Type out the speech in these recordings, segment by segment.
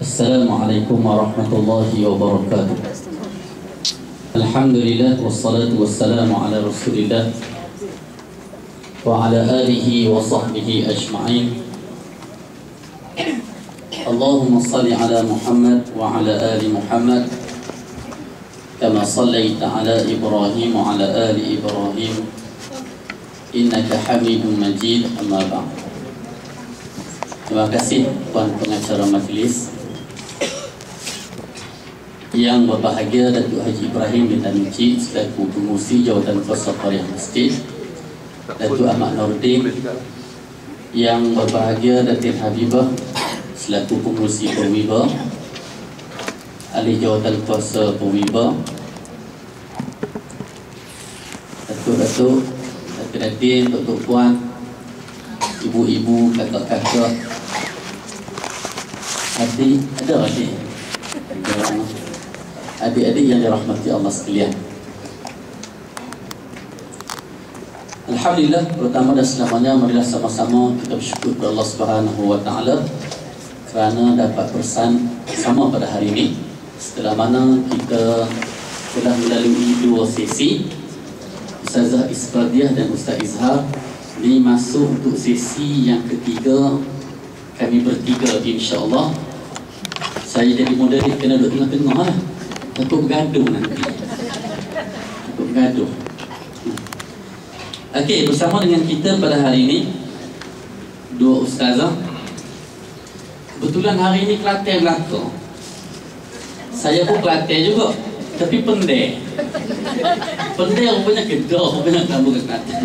Assalamualaikum warahmatullahi wabarakatuh. Alhamdulillah wassalatu wassalamu ala Rasulillah wa ala alihi wa sahbihi ajma'in. Allahumma salli ala Muhammad wa ala ali Muhammad kama sallaita ala Ibrahim wa ala ali Ibrahim innaka Hamidum Majid. Amma ba'd. Terima kasih Tuan Pengacara Majlis yang berbahagia, Datuk Haji Ibrahim bin Tanuci selaku Pengurusi Jawatan Kuasa Qariah Masjid, Datuk Ahmad Nordin yang berbahagia, Datin Habibah selaku Pengurusi Perwiba, Ahli Jawatan Kuasa Perwiba, Datuk-datuk, Datin-datin, Datuk Puan, ibu-ibu, kakak-kakak, adik-adik yang dirahmati Allah sekalian. Alhamdulillah, pertama dan selamanya marilah sama-sama kita bersyukur kepada Allah Subhanahu wa taala kerana dapat bersama pada hari ini, setelah mana kita telah melalui 2 sesi. Ustazah Isfadiah dan Ustaz Izhar ini masuk untuk sesi yang ketiga. Kami bertiga insya-Allah. Saya jadi moderator kena duduk tengah-tengah lah. Takut bergaduh nanti. Takut bergaduh. Okey, bersama dengan kita pada hari ini 2 ustazah. Kebetulan hari ini Kelantan belaka. Saya pun Kelantan juga, tapi pendek. Pendek rupanya Kedah, rupanya kamu ke Kelantan.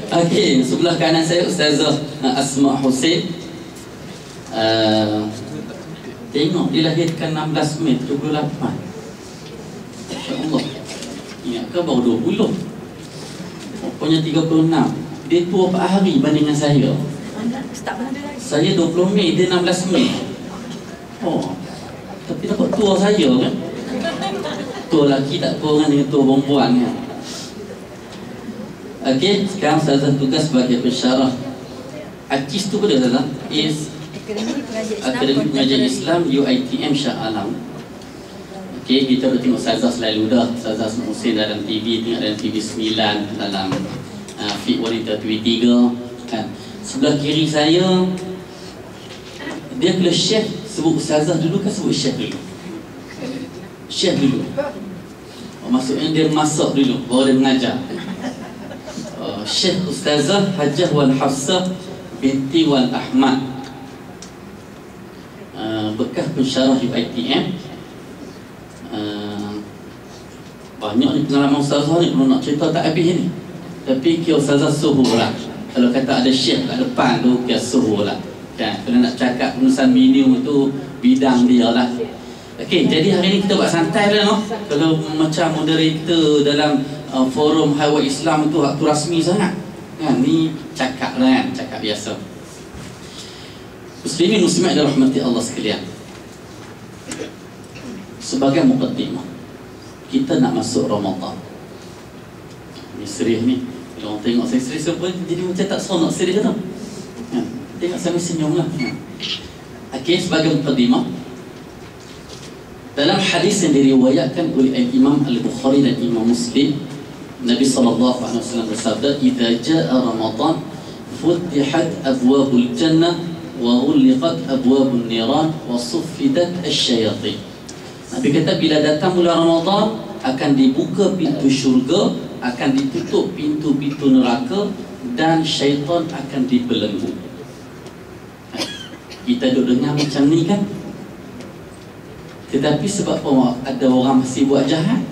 Okey, sebelah kanan saya Ustazah Asma Hussein. Tengok dia lahirkan 16 Mei 78. Insya-Allah. Ingatkah baru 20? Pokoknya 36. Dia tua 4 hari banding dengan saya. Saya 20 Mei, dia 16 Mei. Oh. Tapi dapat tua saya kan? Tua lelaki tak kurang dengan tua perempuan kan? Okey, sekarang Ustazah tugas sebagai pensyarah. ACIS tu pada Ustazah is Akademi Pengajian Islam UiTM Shah Alam. Okey, kita dah tengok Ustazah selalu dah. Ustazah Asma Hussein dalam TV, tengok dalam TV 9, dalam Fit Wanita TV 3 kan. Sebelah kiri saya dia kalau chef sebut Ustazah dulu kan, sebut chef dulu. Chef dulu. Maksudnya dia masak dulu baru dia mengajar. Syekh Ustazah Hajah Wan Hafsah binti Wan Ahmad, bekas pensyarah UiTM. Banyak ni pengalaman Ustazah ni, kalau nak cerita tak habis ni. Tapi kira Ustazah suhu lah. Kalau kata ada syekh kat depan tu, kira suhu lah kan. Kalau nak cakap penulisan menu tu, bidang dia lah. Okey, jadi hari ni kita buat santai lah no? Kalau macam moderator dalam forum Highway Islam tu rasmi sangat kan, ni cakap lah kan, cakap biasa. Muslimin muslimat dirahmati Allah sekalian, sebagai muqaddimah kita nak masuk Ramadan ni. Serius ni, kalau orang tengok saya serius apa, jadi macam tak seronok serius tu kan? Tengok saya senyum lah kan? Okey, sebagai muqaddimah, dalam hadis yang diriwayatkan oleh Imam Al-Bukhari dan Imam Muslim, Nabi SAW bersabda, "Idza jaa Ramadan futihat abwabul jannah wa ghulqat abwabun niran wa suffidat asy-syayatin." Nabi kata bila datang bulan Ramadan akan dibuka pintu syurga, akan ditutup pintu-pintu neraka dan syaitan akan dibelenggu. Kita duk dengar macam ni kan? Tetapi sebab ada orang masih buat jahat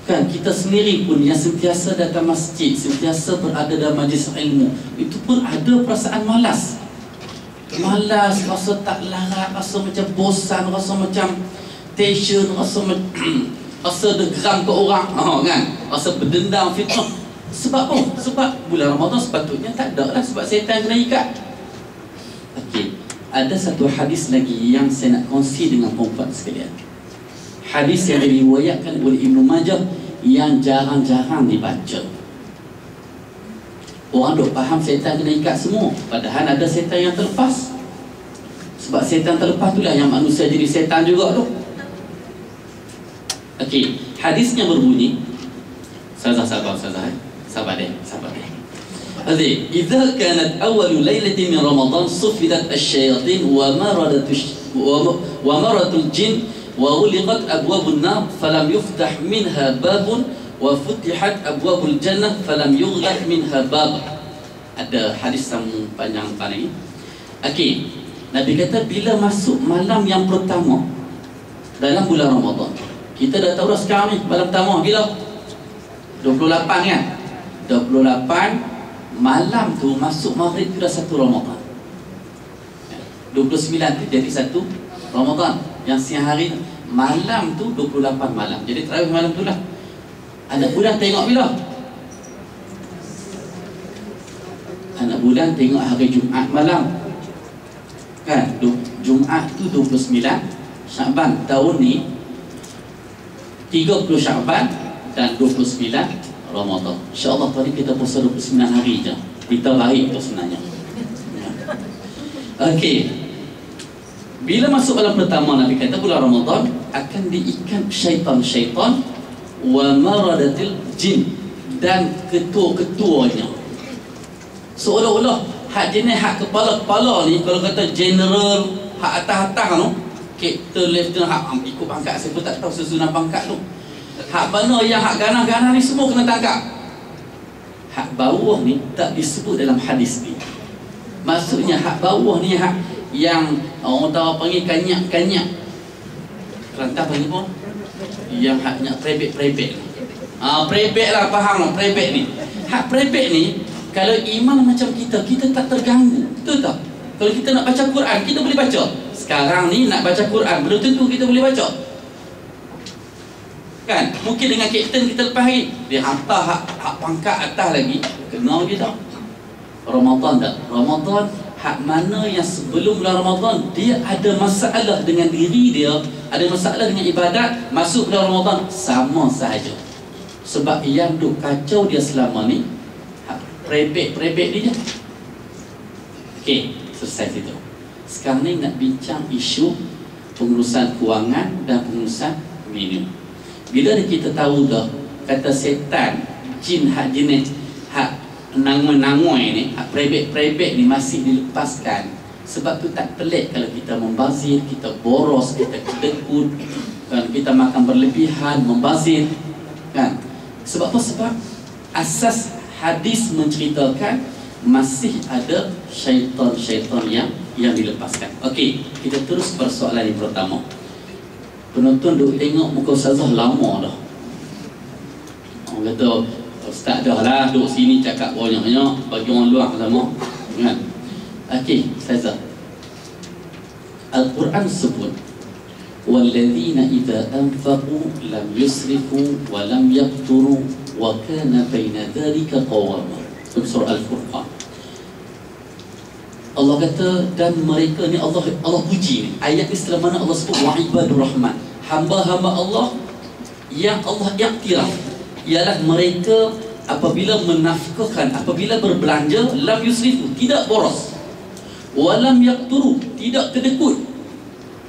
kan, kita sendiri pun yang sentiasa datang masjid, sentiasa berada dalam majlis ilmu, itu pun ada perasaan malas, rasa tak larat, rasa macam bosan, rasa macam tension, rasa geram ke orang kan, rasa berdendam, fitnah. Sebab apa? Sebab bulan Ramadan sepatutnya tak ada lah, sebab syaitan kena ikat. Okey, ada satu hadis lagi yang saya nak kongsi dengan puan-puan sekalian. Hadis yang diriwayatkan oleh Ibnu Majah yang jarang-jarang dibaca. Orang duk faham syaitan kena ikat semua, padahal ada syaitan yang terlepas. Sebab setan terlepas itulah yang manusia jadi setan juga tu. Okey, hadisnya berbunyi, sabar deh. Aziz, idza kanat awal lailatin min Ramadan sufidat asy-syayatin wa maratul jin wa ghuliqat abwabun nar falam yuftah minha babun wa futihat abwabul jannah falam yughlaq minha bab. Ada hadis yang panjang ni. Okey, Nabi kata bila masuk malam yang pertama dalam bulan Ramadan, kita dah tahu dah sekarang ni malam pertama bila 28 kan, 28 malam tu masuk maghrib tu dah 1 Ramadan, 29 tu jadi 1 Ramadan. Yang siang hari malam tu 28 malam, jadi tarawih malam tu lah. Anak bulan tengok bila? Anak bulan tengok hari Jumaat malam kan, Jumaat tu 29 Syaban. Tahun ni 30 Syaban dan 29 Ramadan. InsyaAllah tadi kita puasa 29 hari je. Kita baik tu sebenarnya. Okey, bila masuk malam pertama, Nabi kata bulan Ramadan akan diikat syaitan-syaitan wa maradatil jin, dan ketua-ketuanya. Seolah-olah hak jenis hak kepala-kepala ni, kalau kata general, hak atas-atas tu, Captain, Lieutenant, hak ikut pangkat, saya pun tak tahu susunan pangkat tu. Hak mana yang hak ganah-ganah ni semua kena tangkap. Hak bawah ni tak disebut dalam hadis ni. Maksudnya hak bawah ni hak yang orang tahu panggil kanyak-kanyak. Kelantan panggil apa? Yang haknya prebek-prebek. Prebek lah, faham lah prebek ni. Hak prebek ni, kalau iman macam kita tak terganggu. Betul tak? Kalau kita nak baca Quran, kita boleh baca. Sekarang ni nak baca Quran, belum tentu kita boleh baca. Kan? Mungkin dengan kapten kita lepas hari, dia hantar hak pangkat atas lagi, kena lagi tak? Ramadan tak? Ramadan, hak mana yang sebelum bulan Ramadan, dia ada masalah dengan diri dia, ada masalah dengan ibadat, masuk bulan Ramadan, sama sahaja. Sebab yang duk kacau dia selama ni, hak prebek ni je. Okey, selesai situ. Sekarang ni nak bincang isu pengurusan kewangan dan pengurusan minum. Bila kita tahu dah kata setan, jin hak jenis hak nangoi-nangoi ni, hak prebek-prebek ni masih dilepaskan. Sebab tu tak pelik kalau kita membazir, kita boros, kita kedekut, kan, kita makan berlebihan, membazir, kan? Sebab apa? Sebab asas hadis menceritakan masih ada syaitan-syaitan yang dilepaskan. Okey, kita terus persoalan yang pertama. Penonton duk tengok muka ustazah lama dah. Orang kata ustaz dah lah duk sini cakap banyak-banyak, bagi orang luar sama, kan? Okey, ustazah, Al-Quran sebut walladzina idza anfaqu lam yusrifu wa lam yaqturu wa kana baina dzalika qawama. Surah Al-Furqan. Allah kata, dan mereka ni Allah puji ni. Ayat ni setelah mana Allah sebut wa ibadur rahman, hamba-hamba Allah yang Allah iktiraf, ialah mereka apabila menafkahkan, apabila berbelanja, lam yusrifu, tidak boros, wa lam yaqturu, tidak kedekut,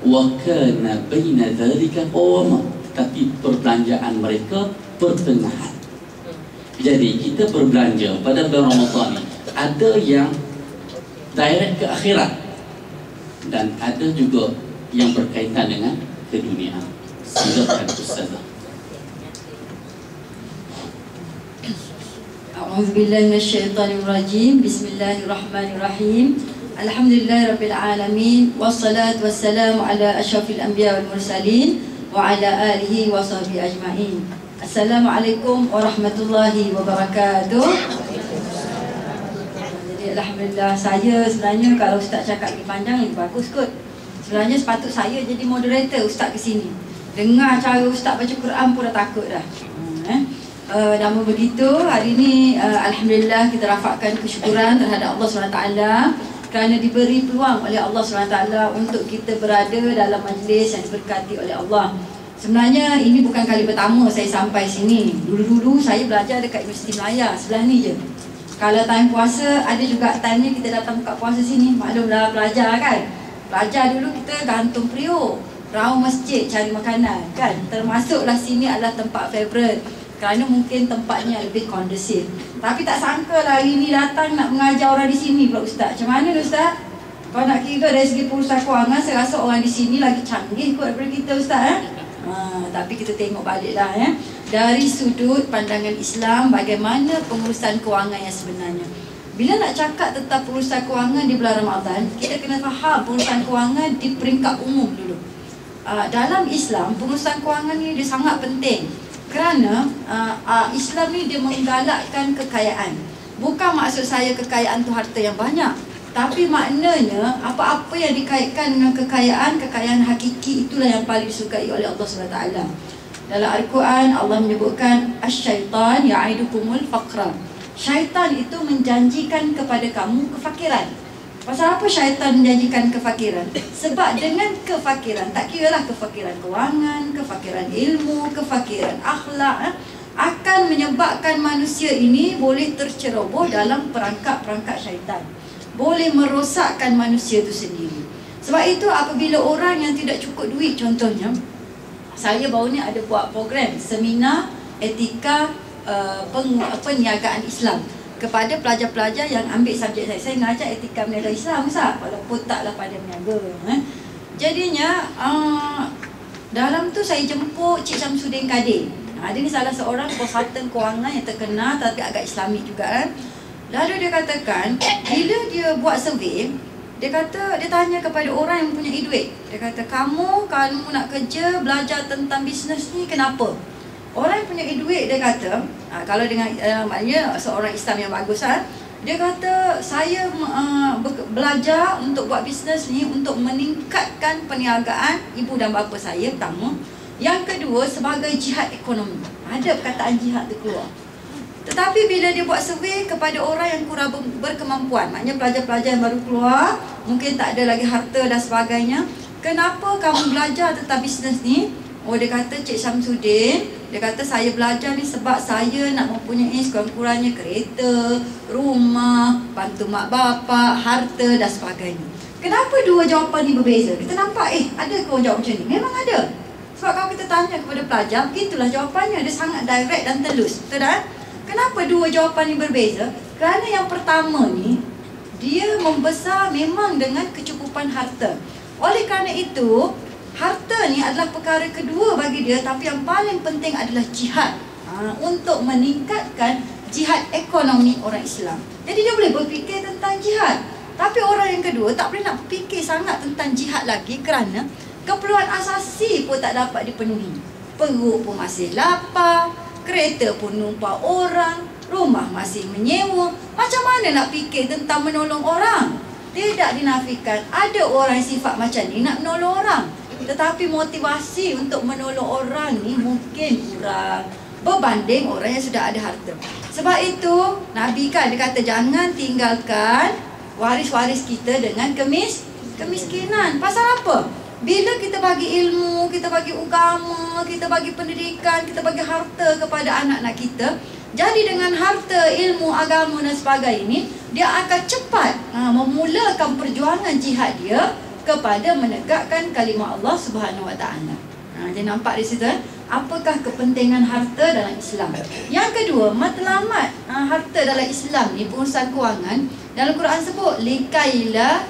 wa kana baina dzalika qawama, tapi perbelanjaan mereka pertengahan. Jadi kita berbelanja pada bulan Ramadan ni, ada yang direct ke akhirat dan ada juga yang berkaitan dengan keduniaan. Silakan ustazah. A'udzubillahi minasyaitonirrajim. Bismillahirrahmanirrahim. Alhamdulillahirabbil alamin, wassalatu wassalamu ala asyrafil anbiya wal mursalin wa ala alihi wa sahbihi ajmain. Assalamualaikum warahmatullahi wabarakatuh. Jadi alhamdulillah, saya sebenarnya kalau ustaz cakap lebih panjang lebih bagus kot. Sebenarnya sepatut saya jadi moderator ustaz ke sini. Dengar cara ustaz baca Quran pun dah takut dah. Namun begitu, hari ini alhamdulillah kita rafakkan kesyukuran terhadap Allah SWT kerana diberi peluang oleh Allah SWT untuk kita berada dalam majlis yang diberkati oleh Allah. Sebenarnya ini bukan kali pertama saya sampai sini. Dulu-dulu saya belajar dekat Universiti Melaya, sebelah ni je. Kalau time puasa, ada juga time ni kita datang buka puasa sini. Maklumlah belajar kan. Belajar dulu kita gantung periuk, raung masjid cari makanan kan. Termasuklah sini adalah tempat favourite kerana mungkin tempatnya lebih kondusif. Tapi tak sangka lah hari ni datang nak mengajar orang di sini pula Ustaz. Macam mana ni Ustaz? Kalau nak kira dari segi pengurusan kewangan, saya rasa orang di sini lagi canggih kot daripada kita Ustaz. Tapi kita tengok baliklah dari sudut pandangan Islam bagaimana pengurusan kewangan yang sebenarnya. Bila nak cakap tentang pengurusan kewangan di bulan Ramadan, kita kena faham pengurusan kewangan di peringkat umum dulu. Dalam Islam, pengurusan kewangan ni dia sangat penting. Kerana Islam ni dia menggalakkan kekayaan. Bukan maksud saya kekayaan tu harta yang banyak, tapi maknanya apa-apa yang dikaitkan dengan kekayaan, kekayaan hakiki, itulah yang paling disukai oleh Allah SWT. Dalam Al-Quran Allah menyebutkan asyaitan ya'idukumul faqra. Syaitan itu menjanjikan kepada kamu kefakiran. Pasal apa syaitan menjanjikan kefakiran? Sebab dengan kefakiran, tak kiralah kefakiran kewangan, kefakiran ilmu, kefakiran akhlak, akan menyebabkan manusia ini boleh terceroboh dalam perangkap-perangkap syaitan. Boleh merosakkan manusia itu sendiri. Sebab itu apabila orang yang tidak cukup duit, contohnya, saya baru ni ada buat program seminar etika perniagaan Islam kepada pelajar-pelajar yang ambil subjek saya. Saya ngajar etika berniaga Islam Ustaz, walaupun taklah pada berniaga. Jadinya dalam tu saya jemput Cik Syamsuddin Kadir. Dia ni salah seorang konsultan kewangan yang terkenal tapi agak Islami juga kan. Lalu dia katakan, bila dia buat survey, dia kata, dia tanya kepada orang yang mempunyai duit. Dia kata, kamu kalau nak kerja, belajar tentang bisnes ni, kenapa? Orang yang punya duit, dia kata, kalau dengan maknanya seorang Islam yang bagus, dia kata, saya belajar untuk buat bisnes ni untuk meningkatkan perniagaan ibu dan bapa saya, pertama. Yang kedua, sebagai jihad ekonomi. Ada perkataan jihad tu keluar. Tetapi bila dia buat survey kepada orang yang kurang berkemampuan, maknanya pelajar-pelajar yang baru keluar, mungkin tak ada lagi harta dan sebagainya, kenapa kamu belajar tentang bisnes ni? Oh, dia kata, Cik Syamsuddin, dia kata saya belajar ni sebab saya nak mempunyai sekurang-kurangnya kereta, rumah, bantu mak bapak, harta dan sebagainya. Kenapa dua jawapan ni berbeza? Kita nampak, ada ke orang jawab macam ni? Memang ada. Sebab kalau kita tanya kepada pelajar, itulah jawapannya. Dia sangat direct dan telus. Betul tak? Kenapa dua jawapan ni berbeza? Kerana yang pertama ni, dia membesar memang dengan kecukupan harta. Oleh kerana itu, harta ni adalah perkara kedua bagi dia, tapi yang paling penting adalah jihad. Untuk meningkatkan jihad ekonomi orang Islam. Jadi dia boleh berfikir tentang jihad. Tapi orang yang kedua tak boleh nak fikir sangat tentang jihad lagi kerana keperluan asasi pun tak dapat dipenuhi. Perut pun masih lapar, kereta pun numpang orang, rumah masih menyewa. Macam mana nak fikir tentang menolong orang? Tidak dinafikan ada orang sifat macam ni nak menolong orang, tetapi motivasi untuk menolong orang ni mungkin kurang berbanding orang yang sudah ada harta. Sebab itu Nabi kan dia kata jangan tinggalkan waris-waris kita dengan kemiskinan. Pasal apa? Bila kita bagi ilmu, kita bagi agama, kita bagi pendidikan, kita bagi harta kepada anak-anak kita, jadi dengan harta, ilmu, agama dan sebagainya ini, dia akan cepat memulakan perjuangan jihad dia kepada menegakkan kalimah Allah Subhanahu Wa Taala. Jadi nampak di situ apakah kepentingan harta dalam Islam. Yang kedua, matlamat harta dalam Islam ni, pengurusan kewangan, dalam Quran sebut likailah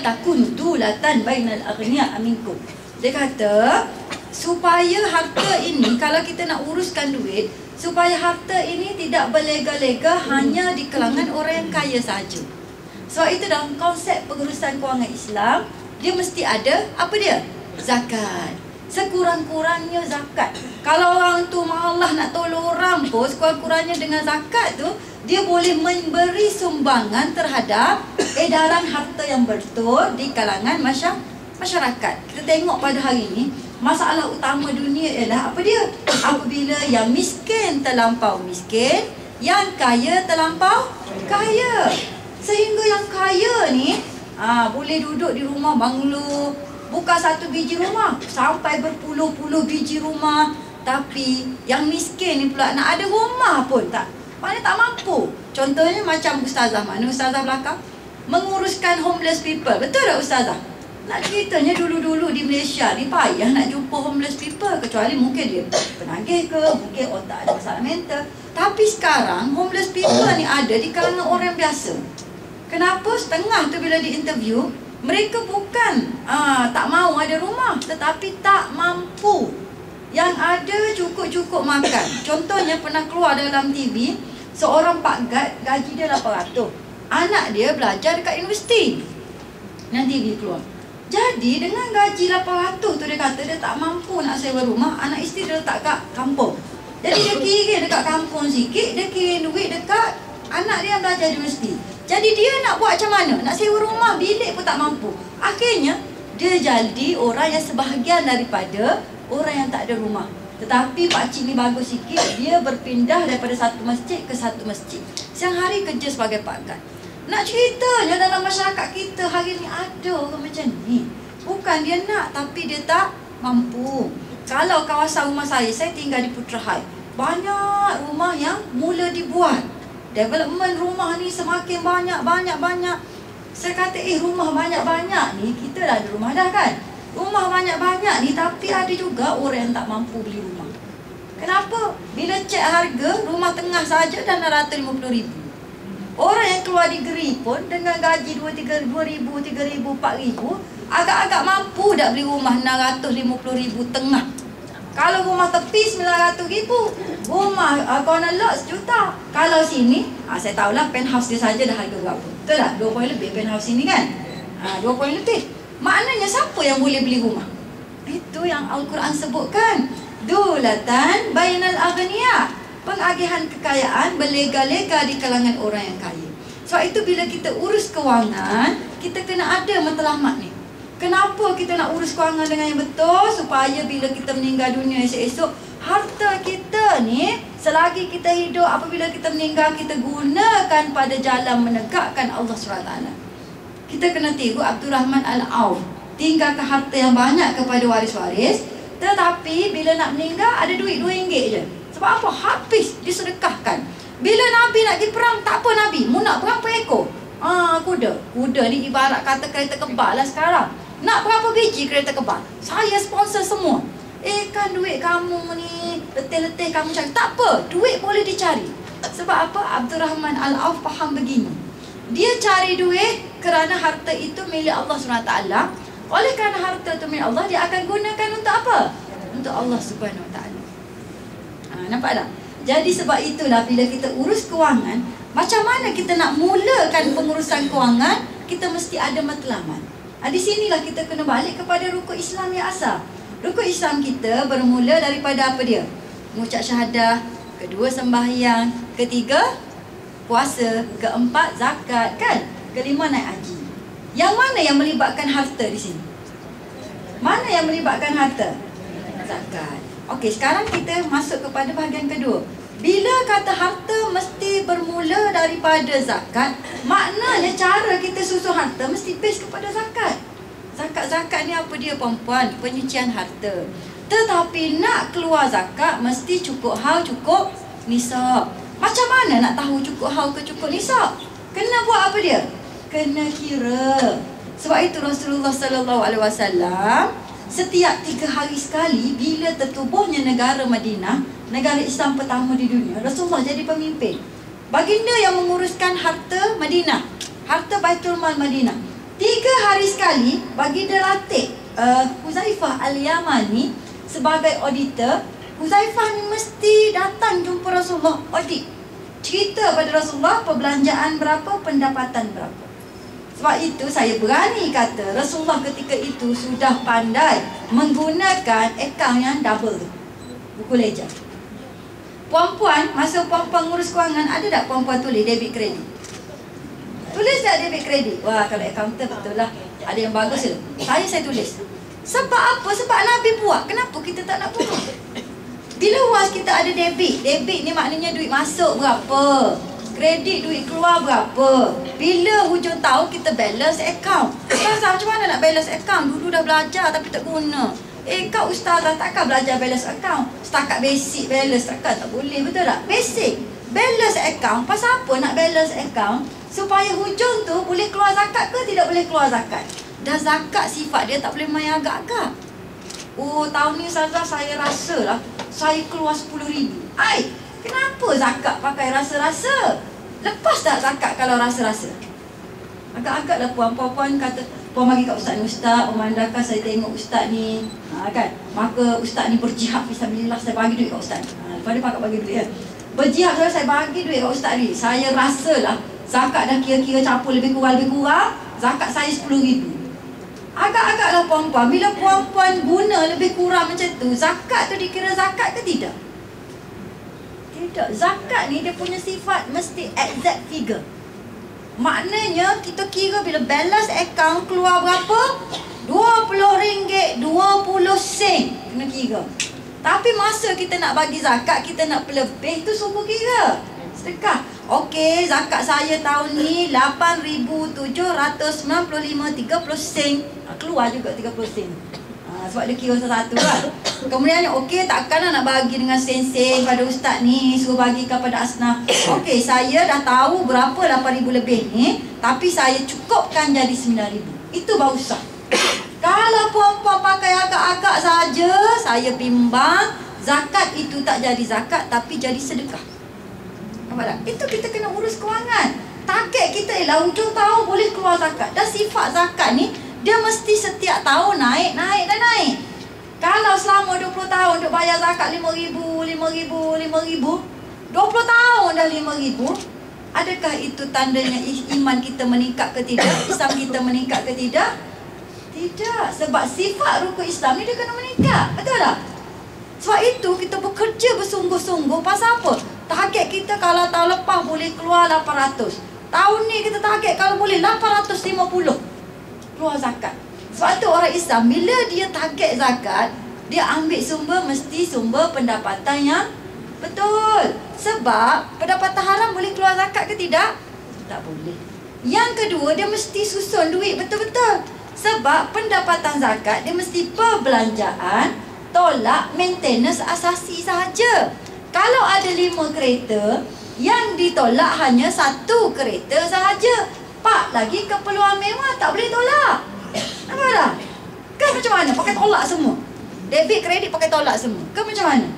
takunu dulatan bainal aghniya minkum. Dia kata supaya harta ini, kalau kita nak uruskan duit, supaya harta ini tidak berlega-lega hanya di kalangan orang yang kaya saja. Sebab itu dalam konsep pengurusan kewangan Islam, dia mesti ada apa dia? Zakat. Sekurang-kurangnya zakat. Kalau orang tu malah nak tolong orang pun, sekurang-kurangnya dengan zakat tu, dia boleh memberi sumbangan terhadap edaran harta yang betul di kalangan masyarakat. Kita tengok pada hari ini, masalah utama dunia ialah apa dia? Apabila yang miskin terlampau miskin, yang kaya terlampau kaya. Sehingga yang kaya ni boleh duduk di rumah banglo, bukan satu biji rumah, sampai berpuluh-puluh biji rumah. Tapi yang miskin ni pula nak ada rumah pun tak, maknanya tak mampu. Contohnya macam ustazah, mana ustazah belakang, menguruskan homeless people. Betul tak Ustazah? Nak ceritanya dulu-dulu di Malaysia ni payah nak jumpa homeless people, kecuali mungkin dia penagih ke, mungkin otak ada masalah mental. Tapi sekarang homeless people ni ada di kalangan orang biasa. Kenapa? Setengah tu bila diinterview, mereka bukan tak mau ada rumah, tetapi tak mampu. Yang ada cukup-cukup makan. Contohnya pernah keluar dalam TV, seorang Pak Gad gaji dia 800. Anak dia belajar dekat universiti. Yang TV keluar. Jadi dengan gaji 800 tu dia kata dia tak mampu nak sewa rumah, anak isteri dia letak kat kampung. Jadi dia kirim dekat kampung sikit, dia kirim duit dekat anak dia yang belajar di universiti. Jadi dia nak buat macam mana? Nak sewa rumah, bilik pun tak mampu. Akhirnya dia jadi orang yang sebahagian daripada orang yang tak ada rumah. Tetapi pakcik ni bagus sikit, dia berpindah daripada satu masjid ke satu masjid. Siang hari kerja sebagai Pak Gad. Nak ceritanya dalam masyarakat kita hari ni ada orang macam ni. Bukan dia nak, tapi dia tak mampu. Kalau kawasan rumah saya tinggal di Putrahai, banyak rumah yang mula dibuat. Development rumah ni semakin banyak. Saya kata rumah banyak-banyak ni, kita dah ada rumah dah kan. Rumah banyak-banyak ni, tapi ada juga orang yang tak mampu beli rumah. Kenapa? Bila cek harga, rumah tengah saja dah 650,000. Orang yang keluar degree pun dengan gaji 2,000, 3,000, 4,000 agak-agak mampu dah beli rumah 650,000 tengah. Kalau rumah tepi 900,000, rumah corner lot 1 juta. Kalau sini, saya tahulah penthouse dia saja dah harga berapa. Betul tak? 2 poin lebih penthouse sini kan? 2 poin lebih. Maknanya siapa yang boleh beli rumah? Itu yang Al-Quran sebutkan. Dulatan bainal aghniya. Pengagihan kekayaan berlega-lega di kalangan orang yang kaya. Sebab itu bila kita urus kewangan, kita kena ada matlamat ni. Kenapa kita nak urus kewangan dengan yang betul? Supaya bila kita meninggal dunia esok-esok, harta kita ni selagi kita hidup, apabila kita meninggal, kita gunakan pada jalan menegakkan Allah SWT. Kita kena tiru Abdul Rahman Al-Auf, tinggalkan harta yang banyak kepada waris-waris, tetapi bila nak meninggal ada duit RM2 je. Sebab apa? Habis disedekahkan. Bila Nabi nak pergi perang, tak apa Nabi, mu nak berapa ekor? Kuda ni ibarat kata kereta kebal lah sekarang. Nak berapa biji kereta kebal? Saya sponsor semua. Kan duit kamu ni letih-letih kamu cari. Tak apa, duit boleh dicari. Sebab apa? Abdul Rahman Al-Auf faham begini. Dia cari duit kerana harta itu milik Allah SWT. Oleh kerana harta itu milik Allah, dia akan gunakan untuk apa? Untuk Allah SWT. Nampak tak? Jadi sebab itulah bila kita urus kewangan, macam mana kita nak mulakan pengurusan kewangan, kita mesti ada matlamat. Di sinilah kita kena balik kepada rukun Islam yang asal. Rukun Islam kita bermula daripada apa dia? Mengucap syahadah, kedua sembahyang, ketiga puasa, keempat zakat kan? Kelima naik haji. Yang mana yang melibatkan harta di sini? Mana yang melibatkan harta? Zakat. Okey, sekarang kita masuk kepada bahagian kedua. Bila kata harta mesti bermula daripada zakat, maknanya cara kita susun harta mesti base kepada zakat. Zakat ni apa dia perempuan? Penyucian harta. Tetapi nak keluar zakat mesti cukup haul, cukup nisab. Macam mana nak tahu cukup haul ke cukup nisab? Kena buat apa dia? Kena kira. Sebab itu Rasulullah SAW setiap 3 hari sekali bila tertubuhnya negara Madinah, negara Islam pertama di dunia, Rasulullah jadi pemimpin. Baginda yang menguruskan harta Madinah, harta Baitul Mal Madinah. 3 hari sekali baginda latih Huzaifah Al-Yamani sebagai auditor. Huzaifah ni mesti datang jumpa Rasulullah, audit. Cerita pada Rasulullah perbelanjaan berapa, pendapatan berapa. Sebab itu saya berani kata Rasulullah ketika itu sudah pandai menggunakan akaun yang double tu, buku ledger. Puan-puan, masa puan-puan ngurus kewangan, ada tak puan-puan tulis debit kredit? Tulis tak debit kredit? Wah, kalau accountant betul lah, ada yang bagus je. Saya tulis. Sebab apa? Sebab Nabi buat. Kenapa kita tak nak buat? Bila was kita ada debit, debit ni maknanya duit masuk berapa, kredit duit keluar berapa. Bila hujung tahun kita balance account. Ustazah, macam mana nak balance account? Dulu dah belajar tapi tak guna. Kau ustazah takkan belajar balance account? Setakat basic balance takkan tak boleh, betul tak? Basic balance account. Pasal apa nak balance account? Supaya hujung tu boleh keluar zakat ke tidak boleh keluar zakat. Dah zakat sifat dia tak boleh main agak-agak. Oh, tahun ni Ustazah saya rasa lah saya keluar 10,000. Kenapa zakat pakai rasa-rasa? Lepas tak zakat kalau rasa-rasa? Agak-agak lah puan-puan kata, puan bagi kat ustaz ni, ustaz, memandangkan saya tengok ustaz ni, kan, maka ustaz ni berjihad fisabilillah, saya bagi duit kat ustaz ni. Lepas dia pakai bagi duit kan. Berjihad saya bagi duit kat ustaz ni. Saya rasalah zakat dah kira-kira campur lebih kurang, zakat saya 10,000. Agak-agaklah puan-puan, bila puan-puan guna lebih kurang macam tu, zakat tu dikira zakat ke tidak? Tidak. Zakat ni dia punya sifat mesti exact figure. Maknanya kita kira bila balance account keluar berapa? RM20, 20 sen. Kena kira. Tapi masa kita nak bagi zakat, kita nak pelebih tu suruh kira. Sedekah. Okey, zakat saya tahun ni 8,795 30 sen. Keluar juga 30 sen. Sebab dia kira satu-satu kan. Kemudian okey, takkan nak bagi dengan sen-sen pada ustaz ni, suruh bagi kepada asnaf. Okey, saya dah tahu berapa 8,000 lebih ni, tapi saya cukupkan jadi 9,000. Itu baru sah. Kalau puan-puan pakai agak-agak saja, saya bimbang zakat itu tak jadi zakat tapi jadi sedekah. Nampak tak? Itu kita kena urus kewangan. Target kita ialah hujung tahun boleh keluar zakat. Dan sifat zakat ni dia mesti setiap tahun naik. Kalau selama 20 tahun duk bayar zakat 5,000, 20 tahun dah 5,000, adakah itu tandanya iman kita meningkat ke tidak? Islam kita meningkat ke tidak? Tidak. Sebab sifat rukun Islam ni dia kena meningkat. Betul tak? Sebab itu kita bekerja bersungguh-sungguh. Pasal apa? Target kita kalau tahun lepas boleh keluar 800. Tahun ni kita target kalau boleh 850 keluar zakat. Sebab tu orang Islam bila dia target zakat, dia ambil sumber mesti sumber pendapatan yang betul. Sebab pendapatan haram boleh keluar zakat ke tidak? Tak boleh. Yang kedua, dia mesti susun duit betul-betul. Sebab pendapatan zakat dia mesti perbelanjaan, tolak maintenance asasi sahaja. Kalau ada 5 kereta, yang ditolak hanya 1 kereta sahaja. Pak lagi keperluan mewah tak boleh tolak. Nampak tak? Kan macam mana? Pakai tolak semua. Debit, kredit pakai tolak semua. Kan macam mana?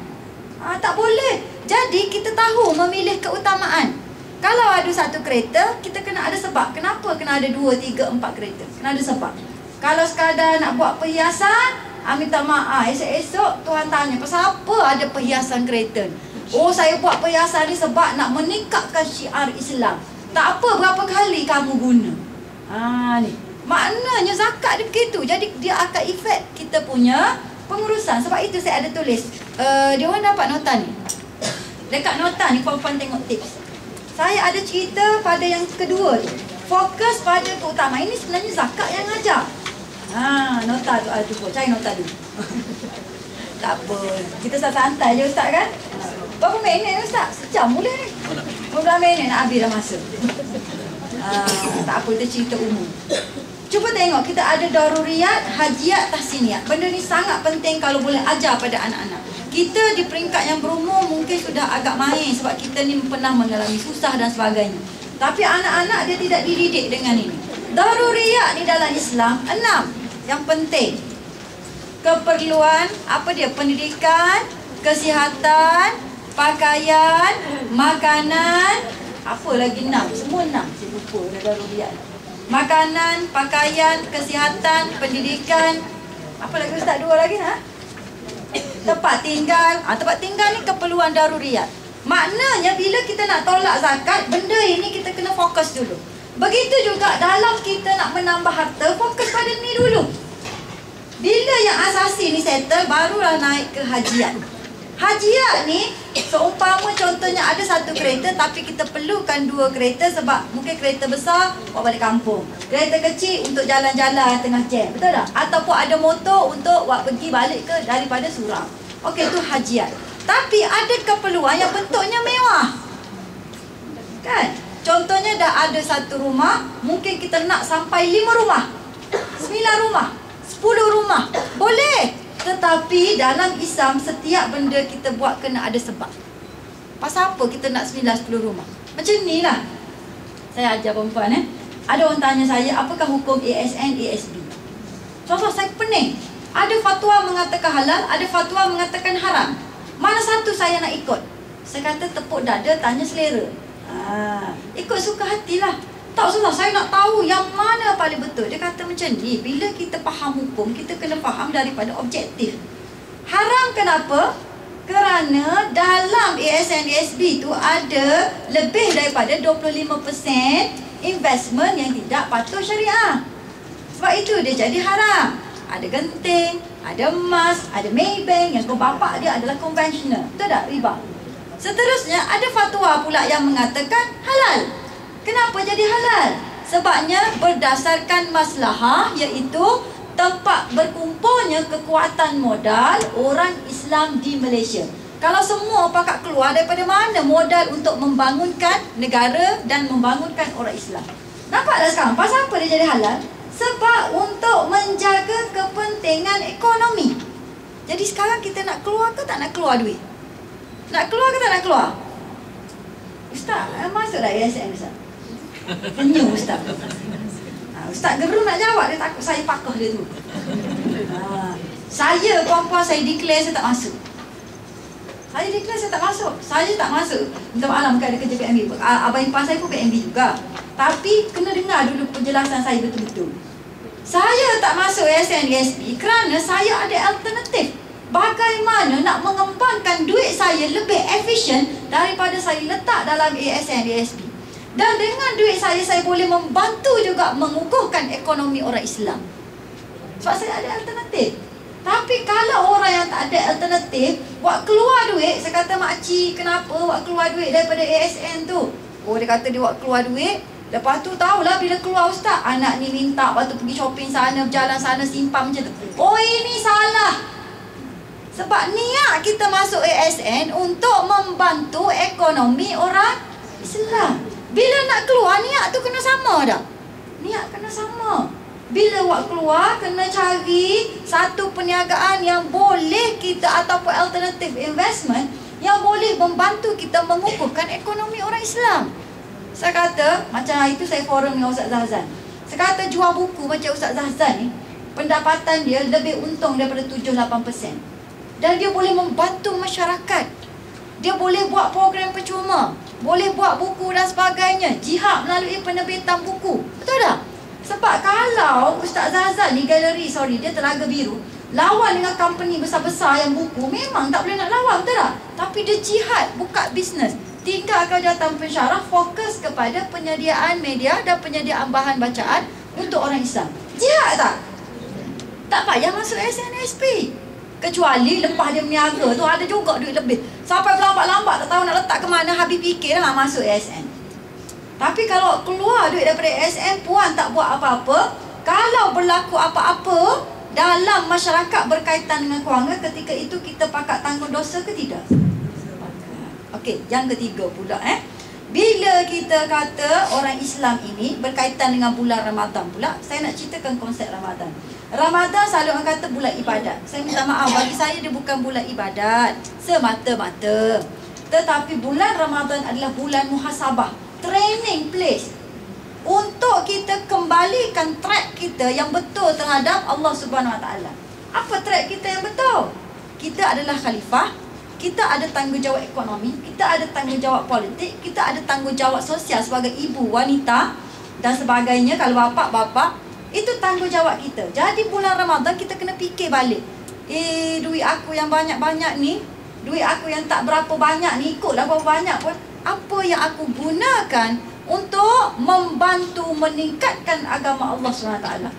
Tak boleh. Jadi kita tahu memilih keutamaan. Kalau ada 1 kereta, kita kena ada sebab. Kenapa kena ada 2, 3, 4 kereta? Kena ada sebab. Kalau sekadar nak buat perhiasan, minta maaf, esok-esok Tuhan tanya, pasal apa ada perhiasan kereta? Oh, saya buat perhiasan ni sebab nak meningkatkan syiar Islam. Tak apa berapa kali kamu guna. Ni. Maknanya zakat dia begitu. Jadi dia akan efek kita punya pengurusan. Sebab itu saya ada tulis. Dia orang dapat nota ni. Dekat nota ni puan-puan tengok tips. Saya ada cerita pada yang kedua tu. Fokus pada keutamaan. Ini sebenarnya zakat yang ajar. Nota tu. Cuba cari nota dulu. Tak apa. Kita santai je ustaz kan? Berapa minit ustaz? Sejam boleh ni. 15 minit nak habis dah masa. Tak apa, kita cerita umum. Cuba tengok, kita ada daruriyat, hajiat, tahsiniyat. Benda ni sangat penting kalau boleh ajar pada anak-anak. Kita di peringkat yang berumur mungkin sudah agak main sebab kita ni pernah mengalami susah dan sebagainya. Tapi anak-anak dia tidak dididik dengan ini. Daruriyat ni dalam Islam 6 yang penting. Keperluan, apa dia? Pendidikan, kesihatan, pakaian, makanan, apa lagi 6? Semua 6. Saya lupa dah daruriyat. Makanan, pakaian, kesihatan, pendidikan. Apa lagi ustaz? 2 lagi tempat tinggal. Tempat tinggal ni keperluan daruriyat. Maknanya bila kita nak tolak zakat, benda ini kita kena fokus dulu. Begitu juga dalam kita nak menambah harta, fokus pada ni dulu. Bila yang asasi ni settle, barulah naik ke hajiat. Hajiat ni seumpama contohnya ada 1 kereta tapi kita perlukan 2 kereta sebab mungkin kereta besar bawa balik kampung, kereta kecil untuk jalan-jalan tengah jam, betul tak? Ataupun ada motor untuk buat pergi balik ke daripada surau. Okey, tu hajiat. Tapi ada keperluan yang bentuknya mewah. Kan? Contohnya dah ada 1 rumah, mungkin kita nak sampai 5 rumah, 9 rumah, 10 rumah. Boleh. Tetapi dalam Islam setiap benda kita buat kena ada sebab. Pasal apa kita nak 9-10 rumah? Macam ni lah. Saya ajar perempuan Ada orang tanya saya, apakah hukum ASN, ASB? Contoh saya pening. Ada fatwa mengatakan halal, ada fatwa mengatakan haram. Mana satu saya nak ikut? Saya kata tepuk dada, tanya selera. Ikut suka hatilah. Tak susah, saya nak tahu yang mana paling betul. Dia kata macam ni, bila kita faham hukum, kita kena faham daripada objektif. Haram kenapa? Kerana dalam ASN ASB tu ada lebih daripada 25% investment yang tidak patuh syariah. Sebab itu dia jadi haram. Ada genting, ada emas, ada Maybank yang bapak dia adalah konvensional. Betul tak? Riba. Seterusnya ada fatwa pula yang mengatakan halal. Kenapa jadi halal? Sebabnya berdasarkan maslahah, iaitu tempat berkumpulnya kekuatan modal orang Islam di Malaysia. Kalau semua pakat keluar, daripada mana modal untuk membangunkan negara dan membangunkan orang Islam? Nampak tak sekarang? Pasal apa dia jadi halal? Sebab untuk menjaga kepentingan ekonomi. Jadi sekarang kita nak keluar ke tak nak keluar duit? Nak keluar ke tak nak keluar? Ustaz, masuk dah ASN Ustaz? Senyum Ustaz. Ustaz geru nak jawab, dia takut saya pakoh dia tu. Saya perempuan, saya declare saya tak masuk. Saya declare saya tak masuk. Saya tak masuk. Minta maaf bukan ada kerja PMB. Abang ipar saya pun PMB juga. Tapi kena dengar dulu penjelasan saya betul-betul. Saya tak masuk ASN ASB kerana saya ada alternatif. Bagaimana nak mengembangkan duit saya lebih efisien daripada saya letak dalam ASN ASB. Dan dengan duit saya boleh membantu juga mengukuhkan ekonomi orang Islam. Sebab saya ada alternatif. Tapi kalau orang yang tak ada alternatif, buat keluar duit, saya kata makcik, kenapa buat keluar duit daripada ASN tu? Oh, dia kata dia buat keluar duit. Lepas tu tahulah bila keluar Ustaz, anak ni minta, lepas tu pergi shopping sana, berjalan sana, simpan macam tu. Oh, ini salah. Sebab niat kita masuk ASN untuk membantu ekonomi orang Islam. Bila nak keluar, niat tu kena sama dah. Niat kena sama. Bila buat keluar, kena cari satu perniagaan yang boleh kita, ataupun alternatif investment yang boleh membantu kita mengukuhkan ekonomi orang Islam. Saya kata, macam hari tu saya forum dengan Ustaz Zahzan. Saya kata jual buku macam Ustaz Zahzan ni, pendapatan dia lebih untung daripada 7-8%. Dan dia boleh membantu masyarakat. Dia boleh buat program percuma, boleh buat buku dan sebagainya, jihad melalui penerbitan buku. Betul tak? Sebab kalau Ustaz Zahzan ni dia Telaga Biru, lawan dengan company besar-besar yang buku, memang tak boleh nak lawan, betul tak? Tapi dia jihad, buka bisnes. Tinggalkan datang pensyarah, fokus kepada penyediaan media dan penyediaan bahan bacaan untuk orang Islam. Jihad tak? Tak payah masuk SNSP. Kecuali lepas dia meniaga tu ada juga duit lebih. Sampai berlambat-lambat tak tahu nak letak ke mana, habis fikir nak masuk ASN. Tapi kalau keluar duit daripada ASN, puan tak buat apa-apa, kalau berlaku apa-apa dalam masyarakat berkaitan dengan kewangan, ketika itu kita pakat tanggung dosa ke tidak? Okey, yang ketiga pula bila kita kata orang Islam ini berkaitan dengan bulan Ramadan pula, saya nak ceritakan konsep Ramadan. Ramadan selalu orang kata bulan ibadat. Saya minta maaf, bagi saya dia bukan bulan ibadat semata-mata. Tetapi bulan Ramadan adalah bulan muhasabah, training place untuk kita kembalikan track kita yang betul terhadap Allah Subhanahu Wa Taala. Apa track kita yang betul? Kita adalah khalifah, kita ada tanggungjawab ekonomi, kita ada tanggungjawab politik, kita ada tanggungjawab sosial sebagai ibu, wanita dan sebagainya. Kalau bapak-bapak, itu tanggungjawab kita. Jadi bulan Ramadan kita kena fikir balik. Duit aku yang banyak-banyak ni, duit aku yang tak berapa banyak ni, ikutlah berapa banyak pun, apa yang aku gunakan untuk membantu meningkatkan agama Allah SWT.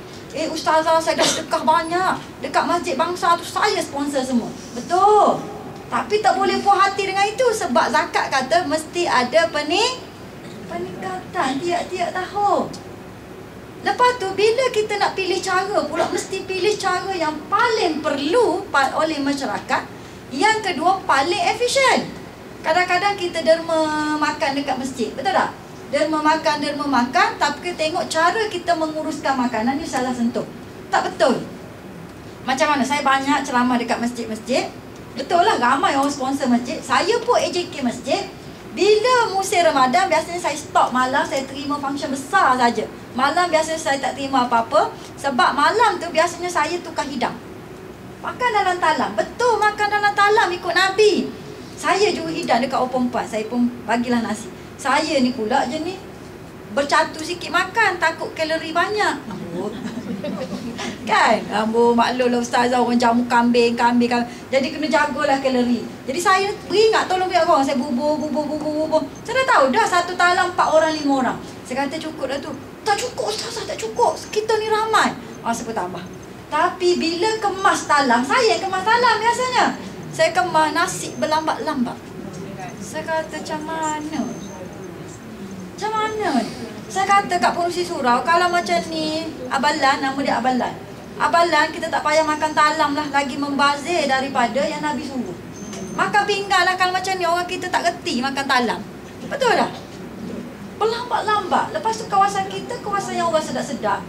Ustazah saya dah sedekah banyak dekat Masjid Bangsa tu, saya sponsor semua. Betul. Tapi tak boleh puas hati dengan itu, sebab zakat kata mesti ada peningkatan tiap-tiap tahun. Lepas tu bila kita nak pilih cara pula, mesti pilih cara yang paling perlu oleh masyarakat. Yang kedua, paling efisien. Kadang-kadang kita derma makan dekat masjid, betul tak? Derma makan, tapi kita tengok cara kita menguruskan makanan ni salah sentuh. Tak betul. Macam mana? Saya banyak ceramah dekat masjid-masjid. Betul lah, ramai orang sponsor masjid. Saya pun AJK masjid. Bila musim Ramadan, biasanya saya stop malam, saya terima function besar saja. Malam biasanya saya tak terima apa-apa. Sebab malam tu biasanya saya tukar hidang. Makan dalam talam. Betul, makan dalam talam ikut Nabi. Saya juga hidang dekat orang perempuan. Saya pun bagilah nasi. Saya ni pula je ni bercatu sikit makan, takut kalori banyak. Kan? Maklum lah ustazah, orang jamu kambing. Jadi kena jagalah kalori. Jadi saya beringat tolong biar orang. Saya bubur. Saya dah tahu dah satu talam 4 orang 5 orang. Saya kata cukup dah tu. Tak cukup ustazah, tak cukup. Kita ni ramai. Saya pun tambah. Tapi bila kemas talam, saya kemas talam biasanya. Saya kemas nasi berlambat-lambat. Saya kata macam mana? Macam mana? Saya kata kat pengurusi surau, kalau macam ni, Abalan, nama dia Abalan. Abalan, kita tak payah makan talam lah, lagi membazir daripada yang Nabi suruh. Makan pinggan lah, kalau macam ni orang kita tak reti makan talam. Betul tak? Berlambat-lambat. Lepas tu kawasan kita, kawasan yang orang sedap-sedap.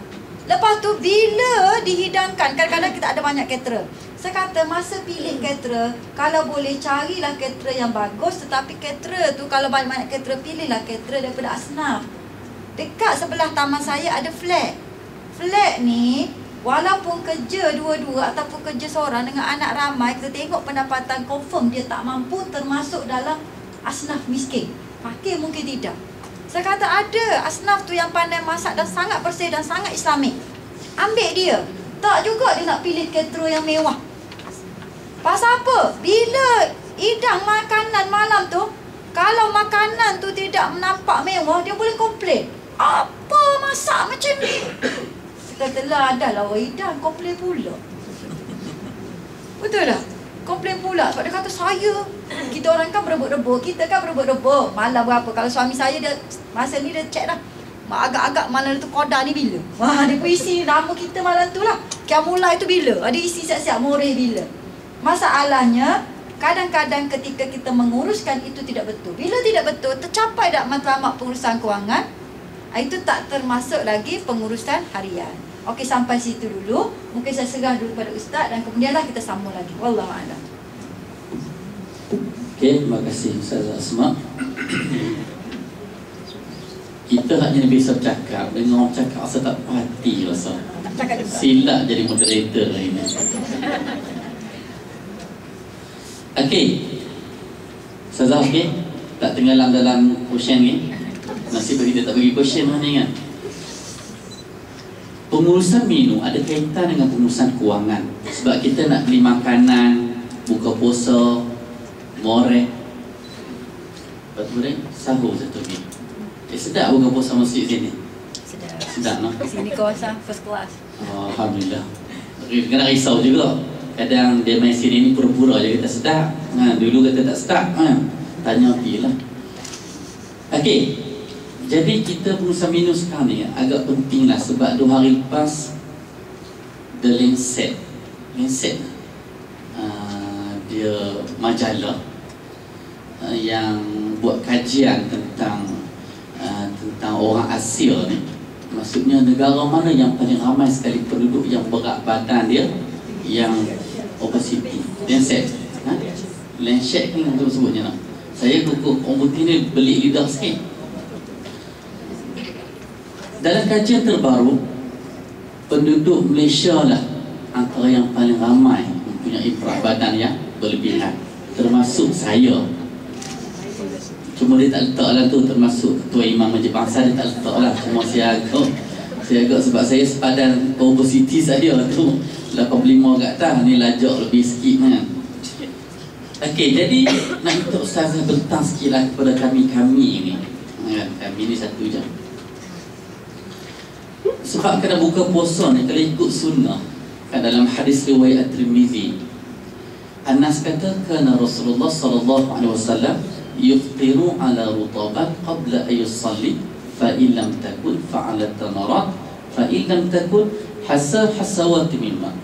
Lepas tu bila dihidangkan, kadang-kadang kita ada banyak caterer. Saya kata masa pilih caterer, kalau boleh carilah caterer yang bagus. Tetapi caterer tu, kalau banyak-banyak caterer, pilihlah caterer daripada Asnaf. Dekat sebelah taman saya ada flat. Flat ni, walaupun kerja dua-dua ataupun kerja seorang dengan anak ramai, kita tengok pendapatan confirm dia tak mampu termasuk dalam asnaf miskin. Fakir mungkin tidak. Saya kata ada asnaf tu yang pandai masak dan sangat bersih dan sangat Islamik. Ambil dia. Tak juga dia nak pilih caterer yang mewah. Pasal apa? Bila hidang makanan malam tu, kalau makanan tu tidak nampak mewah, dia boleh komplain. Apa masak macam ni? Kata lah, adalah orang hidang komplain pula. Betul tak? Komplain pula. Sebab dia kata kita orang kan berebut-rebut. Kita kan berebut-rebut. Malam berapa? Kalau suami saya, dia masa ni dia check dah. Agak-agak malam tu Qadar ni bila? Wah, dia pun isi nama kita malam tu lah. Qiyamul tu bila? Dia isi siap-siap Moreh bila? Masalahnya, kadang-kadang ketika kita menguruskan itu tidak betul. Bila tidak betul, tercapai tak matlamat pengurusan kewangan, itu tak termasuk lagi pengurusan harian. Okey, sampai situ dulu. Mungkin saya serah dulu pada Ustaz dan kemudianlah kita sambung lagi. Wallahualam. Okey, terima kasih Ustazah Asma. Kita hanya bisa bercakap. Dengan orang cakap rasa tak hati rasa. Silap jadi moderator hari ini. Okey. Ustazah okey? Tak tenggelam dalam question ni. Nasib kita tak bagi question mana ingat. Pengurusan menu ada kaitan dengan pengurusan kewangan. Sebab kita nak beli makanan, buka puasa, moreh. Lepas tu sahur satu ni. Sedap buka puasa masjid sini. Sedap no? Sini kawasan first class. Alhamdulillah. Kena risau juga. Kadang dia main sini ni pura-pura je kata sedap. Dulu kata tak sedap. Tanya api lah. Okey. Jadi kita pengurusan menu sekarang ni agak penting lah. Sebab 2 hari lepas The Lancet dia majalah yang buat kajian tentang orang Asia ni. Maksudnya negara mana yang paling ramai sekali penduduk yang berat badan dia yang obesity. Lancet Lancet ni untuk sebutnya lah. Saya kukuh orang putih ni beli lidah sikit. Dalam kajian terbaru, penduduk Malaysia lah antara yang paling ramai mempunyai berat badan yang berlebihan, termasuk saya. Cuma dia tak letak lah tu, termasuk Ketua Imam Masjid Bangsa, dia tak letak lah. Cuma saya agak sebab saya sepadan obesity saya tu 85 kat atas, ni lajak lebih sikit kan. Okey, jadi nak minta Ustazah bentang sikit lah kepada kami ni. Kami ni 1 jam. Sebab kena buka puasa ni, kalau ikut sunnah kan dalam hadis riwayat Tirmizi, Anas kata kana Rasulullah sallallahu alaihi wasallam yuftiru ala rutabat qabla ay yusalli fa in lam takun fa ala tamarat fa in lam takun hasawat mimma.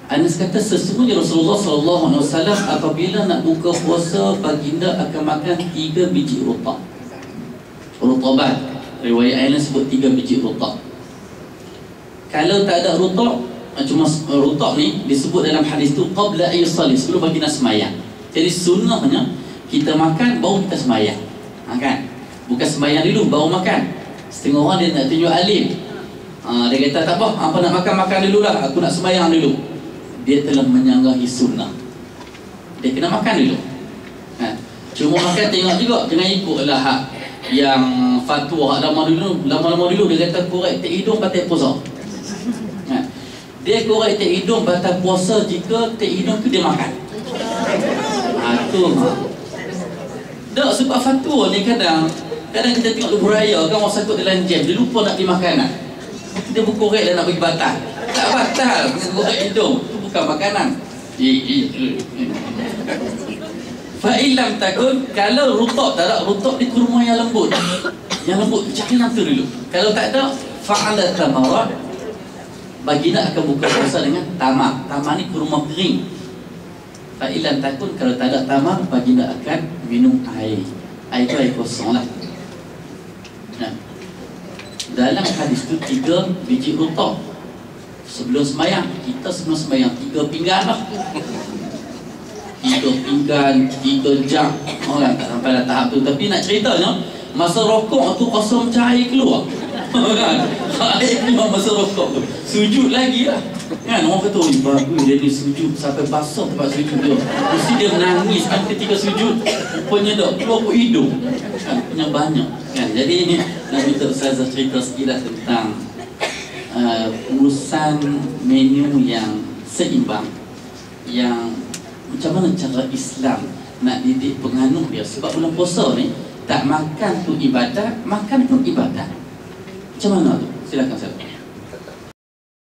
Anas kata sesungguhnya Rasulullah sallallahu alaihi wasallam apabila nak buka puasa, baginda akan makan 3 biji rutab. Rutabat, riwayat lain sebut 3 biji rutab. Kalau tak ada rutab, cuma rutab ni disebut dalam hadis tu qabla ay yusalli, sebelum baginda sembahyang. Jadi sunnahnya kita makan baru kita sembahyang, kan? Bukan sembahyang dulu baru makan. Setengah orang dia nak tunjuk alim. Dia kata tak apa nak makan dulu lah, aku nak sembahyang dulu. Dia telah menyanggahi sunnah. Dia kena makan dulu. Cuma makan tengok juga, jangan ikutlah hak yang fatwa hak lama dulu dia kata korek tak hidung batal puasa. Dia korek tak hidung batal puasa jika tak hidung tu dia makan. Tu. Tak, sebab fatwa ni kadang kita tengok lubu raya kan, orang sakut dalam jam, dia lupa nak beli makanan. Dia berkorek dan nak bagi batal. Tak batal, korek hidung. Tu bukan makanan. Fa'ilam takun, kalau rutab tak ada, rutab di kurma yang lembut. Yang lembut, cari yang tu dulu. Kalau tak ada, fa'ala tamarat, baginda akan buka puasa dengan tamar. Tamar ni kurma kering. Fa'ilam takun, kalau tak ada tamar, baginda akan minum air. Air tu air kosong lah. Dalam hadis tu 3 biji rutab. Sebelum sembahyang, kita sebelum sembahyang 3 pinggan lah. 3 pinggan, 3 jam. Orang tak sampai dah tahap tu. Tapi nak ceritanya, masa rokok tu rasa macam air keluar. Kan? Air keluar masa rokok tu. Sujud lagi lah. Kan? Orang kata, oh bagus dia ni sujud sampai basah tempat sujud dia. Mesti dia menangis kan ketika sujud. Rupanya tak keluar ke hidung. Kan? Punya banyak. Kan? Jadi ini nak minta Ustazah cerita sekilas tentang urusan menu yang seimbang, yang macam mana cara Islam nak didik penganut dia. Sebab bulan puasa ni tak makan tu ibadat, makan pun ibadat. Macam mana tu? Silakan saya.